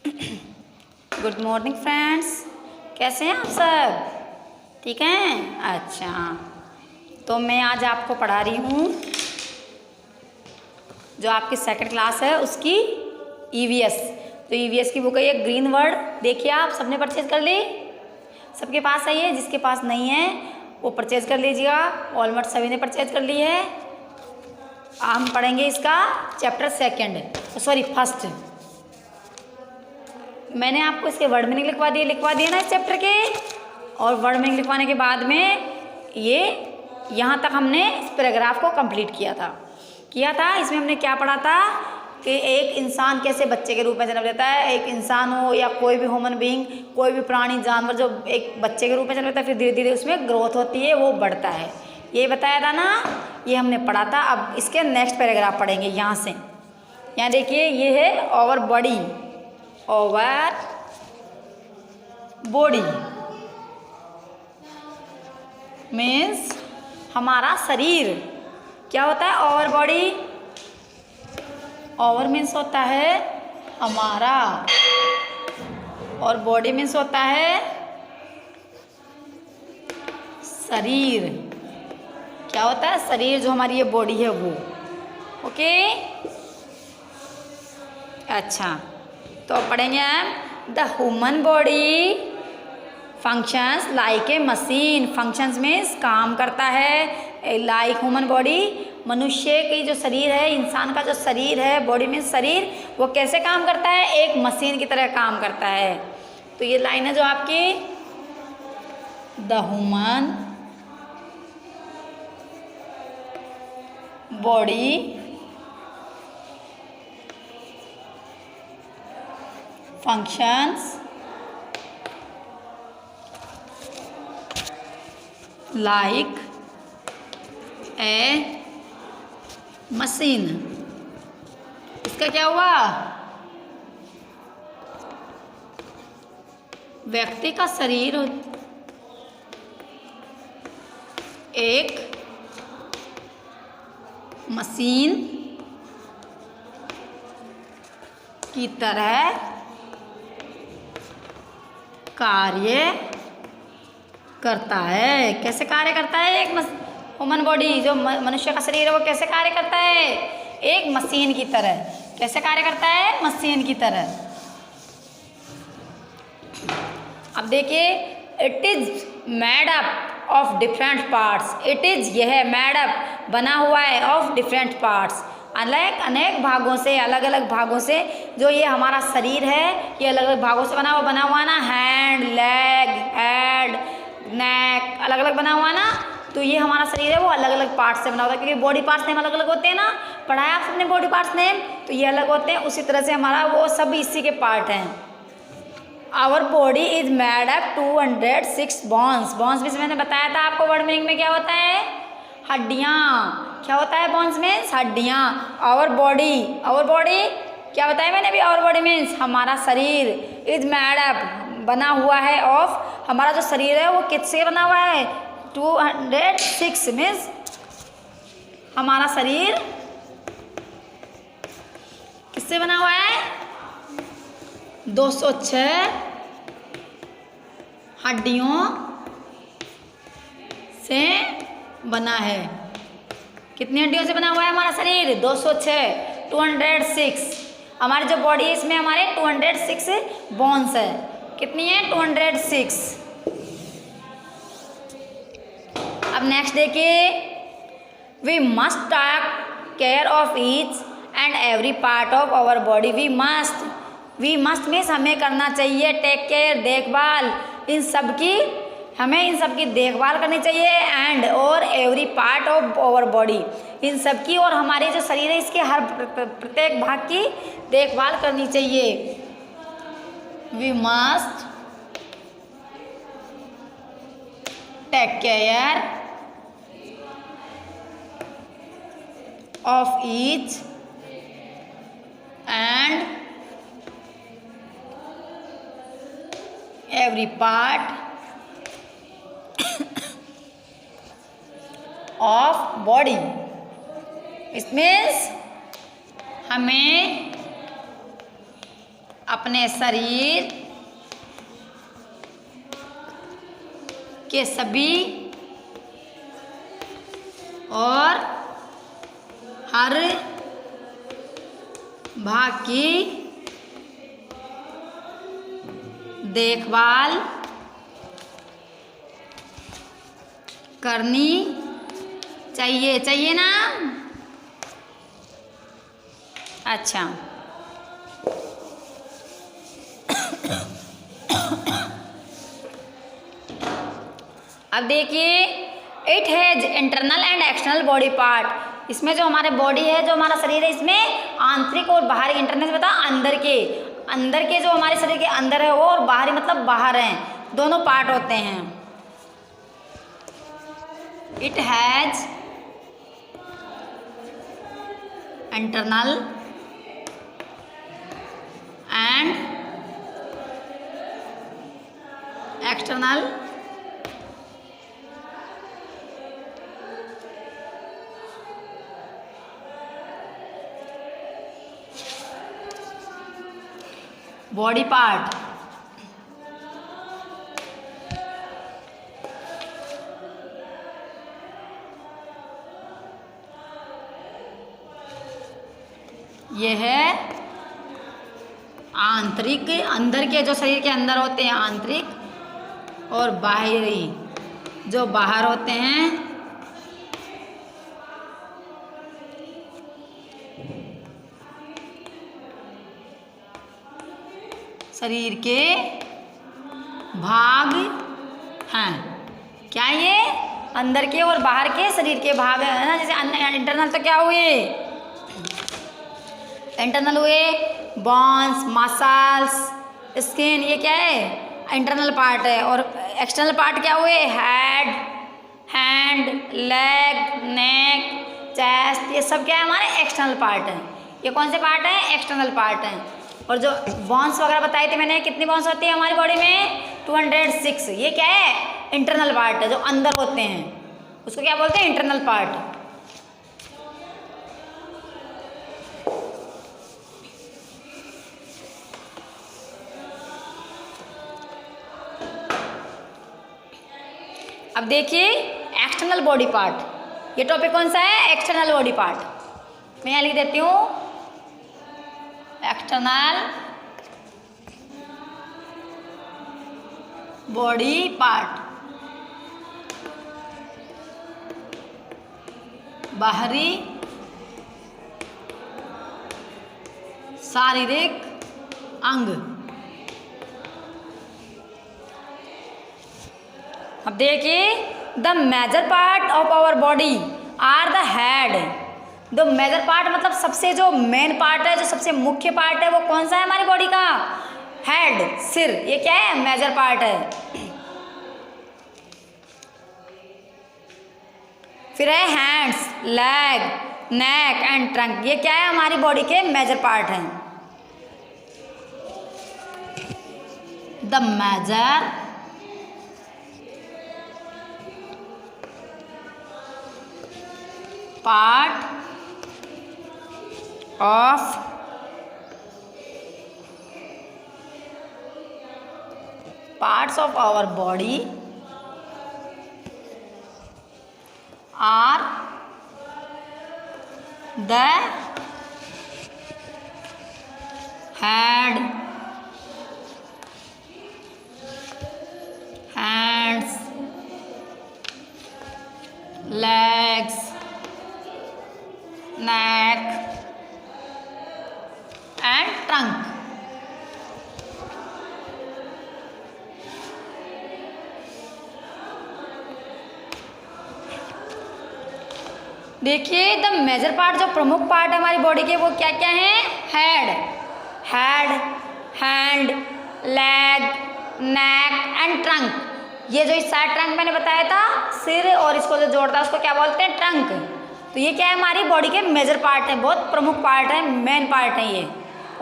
Good morning friends, कैसे हैं आप सब? ठीक हैं? अच्छा, तो मैं आज आपको पढ़ा रही हूँ जो आपकी सेकंड क्लास है उसकी ईवीएस। तो ईवीएस की बुक है ये ग्रीन वर्ड। देखिए आप सबने परचेज कर ली? सबके पास है ये? जिसके पास नहीं है वो परचेज कर लीजिएगा। ऑलमोस्ट सभी ने परचेज कर ली है। हम पढ़ेंगे इसका चैप्टर फर्स्ट। मैंने आपको इसके वर्ड मीनिंग लिखवा दिए ना इस चैप्टर के। और वर्ड मीनिंग लिखवाने के बाद में ये यहाँ तक हमने इस पैराग्राफ को कंप्लीट किया था। इसमें हमने क्या पढ़ा था कि एक इंसान कैसे बच्चे के रूप में जन्म लेता है। एक इंसान हो या कोई भी ह्यूमन बीइंग, कोई भी प्राणी जानवर जो एक बच्चे के रूप में जन्म लेता है, फिर धीरे धीरे उसमें ग्रोथ होती है, वो बढ़ता है। ये बताया था ना, ये हमने पढ़ा था। अब इसके नेक्स्ट पैराग्राफ पढ़ेंगे यहाँ से। यहाँ देखिए, ये है over body. Over body means हमारा शरीर। क्या होता है ओवर बॉडी? ओवर मीन्स होता है हमारा, और बॉडी मीन्स होता है शरीर। क्या होता है? शरीर, जो हमारी ये बॉडी है वो। ओके, अच्छा, तो पढ़ेंगे हम। The human body functions like a machine. Functions means काम करता है। लाइक ह्यूमन बॉडी, मनुष्य की जो शरीर है, इंसान का जो शरीर है, बॉडी मीन्स शरीर, वो कैसे काम करता है? एक मशीन की तरह काम करता है। तो ये लाइन है जो आपकी, the human body functions like a machine। इसका क्या हुआ? व्यक्ति का शरीर एक मशीन की तरह कार्य करता है। कैसे कार्य करता है? एक ह्यूमन बॉडी, जो मनुष्य का शरीर है, वो कैसे कार्य करता है? एक मशीन की तरह। कैसे कार्य करता है? मशीन की तरह। अब देखिए, it is made up of different parts. It is, यह मेड अप, बना हुआ है, ऑफ डिफरेंट पार्ट्स, अनेक भागों से, अलग अलग भागों से। जो ये हमारा शरीर है, ये अलग अलग भागों से बना हुआ ना। हैंड, लेग, हेड, नेक, अलग अलग बना हुआ ना। तो ये हमारा शरीर है, वो अलग अलग पार्ट्स से बना होता है, क्योंकि बॉडी पार्ट्स नेम अलग अलग होते हैं ना। पढ़ाया आप सबने बॉडी पार्ट्स नेम, तो ये अलग होते हैं। उसी तरह से हमारा वो सब इसी के पार्ट हैं। Our body is made up 206 bones. Bones भी मैंने बताया था आपको वर्ड मीनिंग में क्या होता है? हड्डियाँ। क्या होता है? बोन्स मीन्स हड्डियाँ। आवर बॉडी क्या बताया मैंने अभी? आवर बॉडी मीन्स हमारा शरीर। इज मेड अप, बना हुआ है, ऑफ, हमारा जो शरीर है वो किससे बना हुआ है? 206 मीन्स हमारा शरीर किससे बना हुआ है? 206 हड्डियों से बना है। कितनी हड्डियों से बना हुआ है हमारा शरीर? 206, 206। हमारी जो बॉडी है, इसमें हमारे 206 बोन्स है। कितनी है? 206। अब नेक्स्ट देखिए, we must take care of each and every part of our body. We must means हमें करना चाहिए, टेक केयर, देखभाल, इन सब की, हमें इन सब की देखभाल करनी चाहिए। एंड और every part of our body, इन सब की, और हमारे जो शरीर है इसके हर प्रत्येक भाग की देखभाल करनी चाहिए। We must take care of each and every part of body. It means हमें अपने शरीर के सभी और हर भाग की देखभाल करनी चाहिए। चाहिए ना? अच्छा, अब देखिए, it has internal and external body part. इसमें जो हमारे बॉडी है, जो हमारा शरीर है, इसमें आंतरिक और बाहरी, इंटरनल से बता अंदर के जो हमारे शरीर के अंदर है वो, और बाहरी मतलब बाहर हैं, दोनों पार्ट होते हैं। It has internal and external body part. यह है आंतरिक, अंदर के जो शरीर के अंदर होते हैं आंतरिक, और बाहरी जो बाहर होते हैं शरीर के भाग हैं। क्या ये अंदर के और बाहर के शरीर के भाग है ना। जैसे इंटरनल तो क्या हुए, इंटरनल हुए बोन्स, मसल्स, स्किन, ये क्या है इंटरनल पार्ट है। और एक्सटर्नल पार्ट क्या हुए, हेड, हैंड, लेग, नेक, चेस्ट, ये सब क्या है हमारे एक्सटर्नल पार्ट हैं। ये कौन से पार्ट हैं, एक्सटर्नल पार्ट हैं। और जो बोन्स वगैरह बताई थी मैंने, कितनी बोन्स होती है हमारी बॉडी में, 206, ये क्या है इंटरनल पार्ट है, जो अंदर होते हैं, उसको क्या बोलते हैं, इंटरनल पार्ट। अब देखिए एक्सटर्नल बॉडी पार्ट, ये टॉपिक कौन सा है, एक्सटर्नल बॉडी पार्ट। मैं यहाँ लिख देती हूँ एक्सटर्नल बॉडी पार्ट, बाहरी शारीरिक अंग। अब देखिए, the major part of our body are the head. The major part मतलब सबसे जो मेन पार्ट है, जो सबसे मुख्य पार्ट है, वो कौन सा है हमारी बॉडी का, हेड, सिर, ये क्या है मेजर पार्ट है। फिर है hands, leg, neck and trunk, ये क्या है हमारी बॉडी के मेजर पार्ट हैं। The major part of parts of our body are the head, hands, legs, neck and trunk। देखिए, द मेजर पार्ट, जो प्रमुख पार्ट है हमारी बॉडी के, वो क्या क्या हैं, head, hand, leg, neck and trunk. ये जो इस साइड ट्रंक मैंने बताया था, सिर और इसको जो जोड़ता है उसको क्या बोलते हैं, ट्रंक। तो ये क्या है हमारी बॉडी के मेजर पार्ट है, बहुत प्रमुख पार्ट है, मेन पार्ट है ये।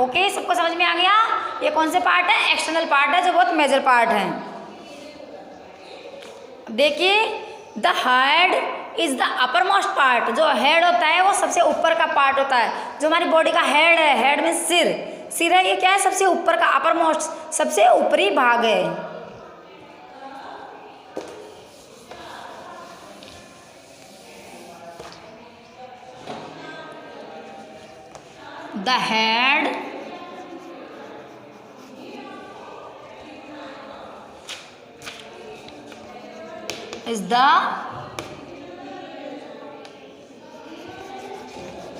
ओके, सबको समझ में आ गया। ये कौन से पार्ट है, एक्सटर्नल पार्ट है, जो बहुत मेजर पार्ट है। देखिए, the head is the upper most part. जो हेड होता है वो सबसे ऊपर का पार्ट होता है, जो हमारी बॉडी का हेड है, हेड में सिर सिर है ये क्या है, सबसे ऊपर का, अपर मोस्ट, सबसे ऊपरी भाग है। The head is the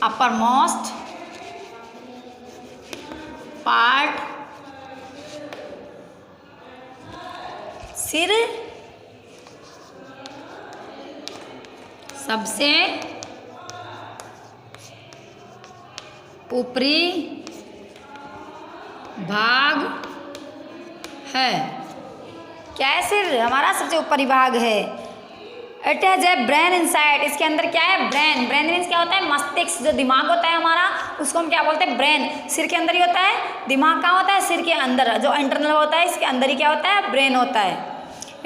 uppermost part, सिर सबसे ऊपरी भाग है। क्या है, सिर हमारा सबसे ऊपरी भाग है। It has a brain inside, इसके अंदर क्या है, ब्रेन। ब्रेन मीन्स क्या होता है, मस्तिष्क, जो दिमाग होता है हमारा, उसको हम क्या बोलते हैं, ब्रेन। सिर के अंदर ही होता है, दिमाग कहाँ होता है, सिर के अंदर, जो इंटरनल होता है, इसके अंदर ही क्या होता है, ब्रेन होता है।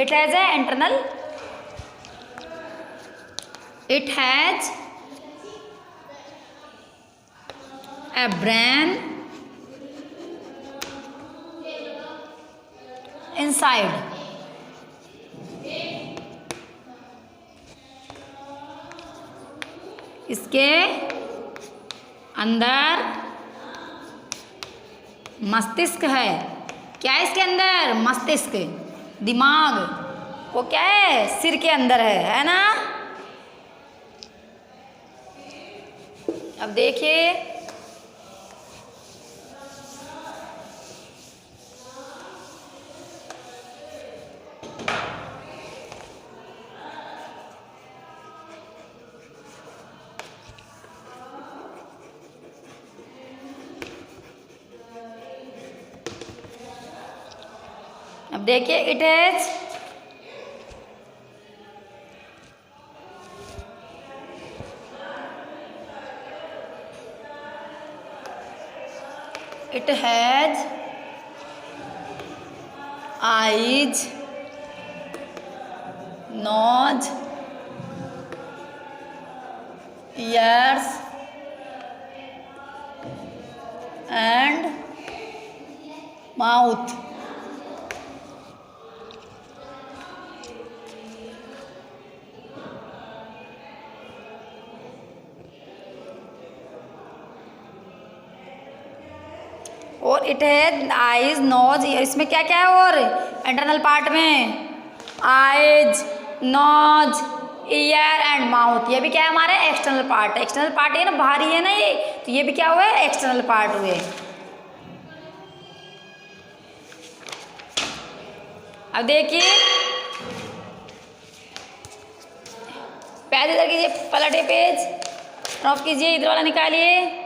It has a internal, it has a brain inside, इसके अंदर मस्तिष्क है। क्या है इसके अंदर, मस्तिष्क, दिमाग, वो क्या है, सिर के अंदर है ना। अब देखिए, अब देखिए, it is it has eyes, nose, ears and mouth. और इट है आइज, नोज, इसमें क्या क्या है, और इंटरनल पार्ट में eyes, nose, ear and mouth, ये भी क्या है हमारे एक्सटर्नल पार्ट। एक्सटर्नल पार्ट है ना, बाहरी है ना ये, तो ये भी क्या हुए, एक्सटर्नल पार्ट हुए। अब देखिए, पेज इधर कीजिए, पलटे पेज ऑफ कीजिए, इधर वाला निकालिए।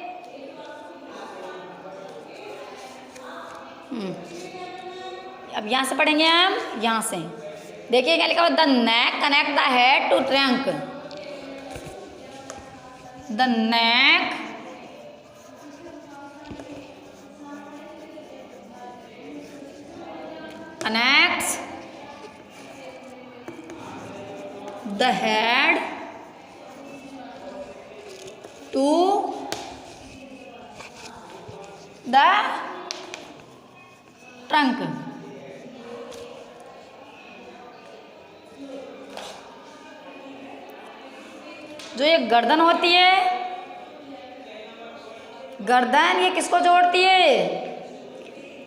अब यहाँ से पढ़ेंगे हम, यहाँ से देखिए क्या लिखा हुआ, the neck connect the head to trunk, the neck connects the head to the trunk। जो ये गर्दन होती है, गर्दन ये किसको जोड़ती है,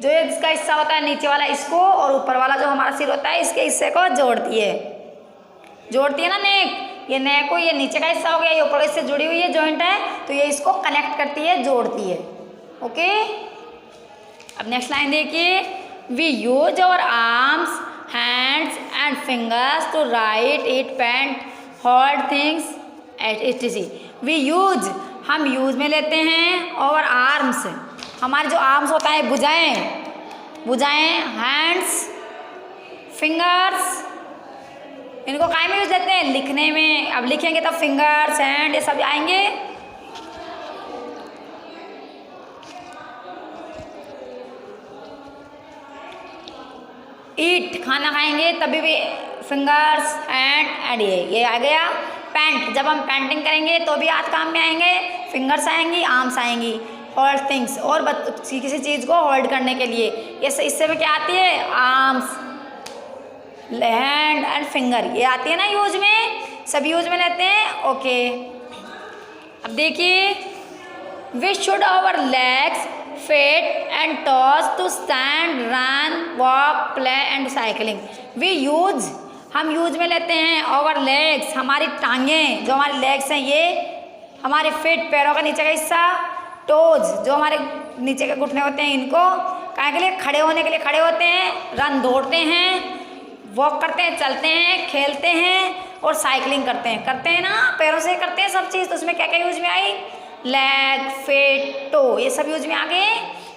जो ये जिसका हिस्सा होता है नीचे वाला इसको, और ऊपर वाला जो हमारा सिर होता है इसके हिस्से को जोड़ती है। जोड़ती है ना नेक, ये नेक को, ये नीचे का हिस्सा हो गया, ये ऊपर इससे जुड़ी हुई है, जॉइंट है, तो ये इसको कनेक्ट करती है, जोड़ती है। ओके, अब नेक्स्ट लाइन देखिए, we use our arms, hands and fingers to write, eat, paint, hold things etc। We use, हम यूज में लेते हैं, और आर्म्स, हमारे जो आर्म्स होता है, भुजाएं, भुजाएं, हैंड्स, फिंगर्स, इनको काय में यूज लेते हैं, लिखने में। अब लिखेंगे तब फिंगर्स, हैंड, ये सब आएंगे। ईट, खाना खाएंगे तभी भी फिंगर्स, हैंड एंड ये आ गया। पेंट, जब हम पेंटिंग करेंगे तो भी हाथ काम में आएंगे, फिंगर्स आएंगी, आर्म्स आएंगी। होल्ड थिंग्स, और किसी चीज़ को होल्ड करने के लिए। ये इससे में क्या आती है, आर्म्स, हैंड एंड फिंगर, ये आती है ना यूज में, सब यूज में लेते हैं। ओके, अब देखिए, we should our legs feet and toes to stand, run, walk, play and cycling. We use, हम यूज में लेते हैं our legs, हमारी टांगें, जो हमारे legs हैं ये, हमारे feet पैरों का नीचे का हिस्सा, toes जो हमारे नीचे के घुटने होते हैं, इनको काहे के लिए, खड़े होने के लिए खड़े होते हैं, रन दौड़ते हैं, वॉक करते हैं चलते हैं, खेलते हैं, और साइकिलिंग करते हैं ना, पैरों से करते हैं सब चीज़। तो उसमें क्या क्या यूज में आई, लेग, फीट, टो, ये सब यूज में आ गए,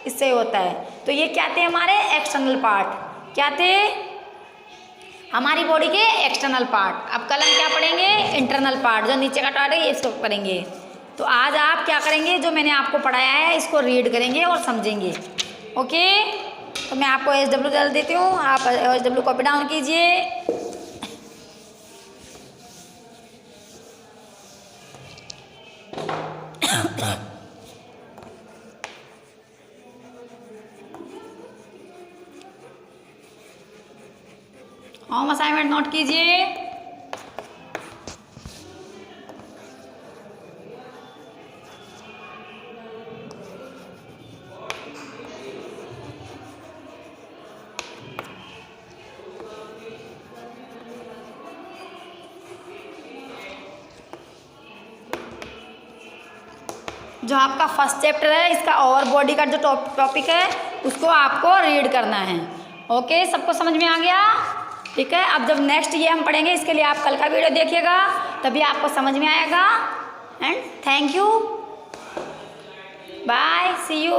इससे होता है। तो ये क्या थे, हमारे एक्सटर्नल पार्ट, क्या थे, हमारी बॉडी के एक्सटर्नल पार्ट। अब कल हम क्या पढ़ेंगे, इंटरनल पार्ट, जो नीचे का पार्ट है इसको पढ़ेंगे। तो आज आप क्या करेंगे, जो मैंने आपको पढ़ाया है इसको रीड करेंगे और समझेंगे। ओके, तो मैं आपको SW डाल देती हूँ, आप SW कॉपी डाउन कीजिए। होम असाइनमेंट नोट कीजिए। जो आपका फर्स्ट चैप्टर है, इसका ओवर बॉडी का जो टॉपिक है उसको आपको रीड करना है। ओके, सबको समझ में आ गया, ठीक है। अब जब नेक्स्ट ये हम पढ़ेंगे, इसके लिए आप कल का वीडियो देखिएगा, तभी आपको समझ में आएगा। And thank you, bye, see you.